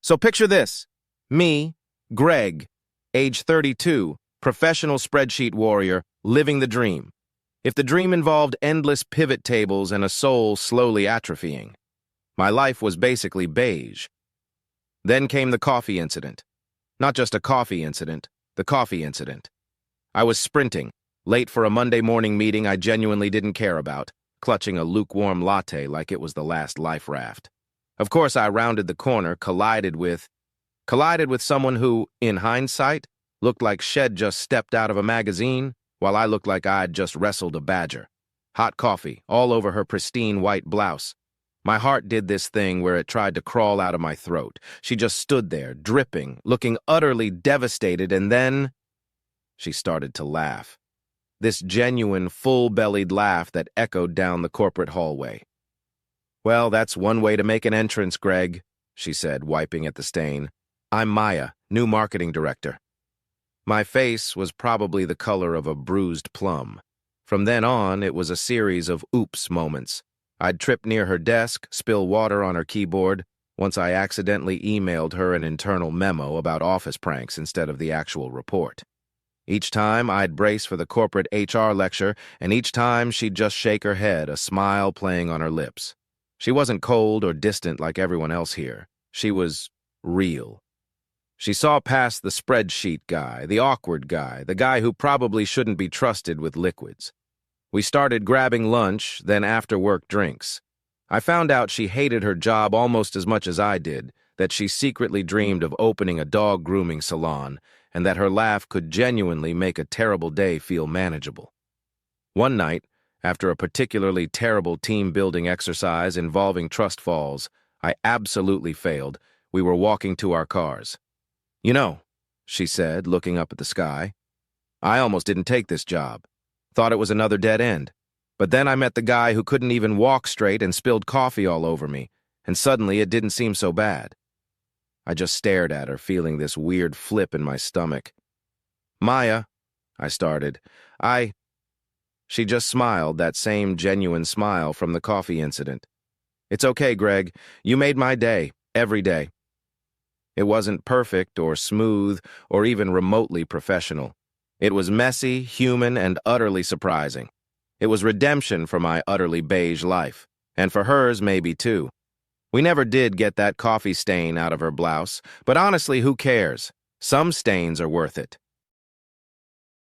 So picture this. Me, Greg, age 32, professional spreadsheet warrior, living the dream. If the dream involved endless pivot tables and a soul slowly atrophying. My life was basically beige. Then came the coffee incident. Not just a coffee incident, the coffee incident. I was sprinting, late for a Monday morning meeting I genuinely didn't care about, clutching a lukewarm latte like it was the last life raft. Of course, I rounded the corner, collided with someone who, in hindsight, looked like she'd just stepped out of a magazine, while I looked like I'd just wrestled a badger. Hot coffee, all over her pristine white blouse. My heart did this thing where it tried to crawl out of my throat. She just stood there, dripping, looking utterly devastated, and then she started to laugh. This genuine, full-bellied laugh that echoed down the corporate hallway. "Well, that's one way to make an entrance, Greg," she said, wiping at the stain. "I'm Maya, new marketing director." My face was probably the color of a bruised plum. From then on, it was a series of oops moments. I'd trip near her desk, spill water on her keyboard. Once I accidentally emailed her an internal memo about office pranks instead of the actual report. Each time, I'd brace for the corporate HR lecture, and each time she'd just shake her head, a smile playing on her lips. She wasn't cold or distant like everyone else here. She was real. She saw past the spreadsheet guy, the awkward guy, the guy who probably shouldn't be trusted with liquids. We started grabbing lunch, then after-work drinks. I found out she hated her job almost as much as I did, that she secretly dreamed of opening a dog grooming salon, and that her laugh could genuinely make a terrible day feel manageable. One night, after a particularly terrible team-building exercise involving trust falls, I absolutely failed. We were walking to our cars. "You know," she said, looking up at the sky, "I almost didn't take this job. Thought it was another dead end. But then I met the guy who couldn't even walk straight and spilled coffee all over me, and suddenly it didn't seem so bad." I just stared at her, feeling this weird flip in my stomach. "Maya," I started, She just smiled, that same genuine smile from the coffee incident. "It's okay, Greg. You made my day, every day." It wasn't perfect or smooth or even remotely professional. It was messy, human, and utterly surprising. It was redemption for my utterly beige life, and for hers maybe too. We never did get that coffee stain out of her blouse, but honestly, who cares? Some stains are worth it.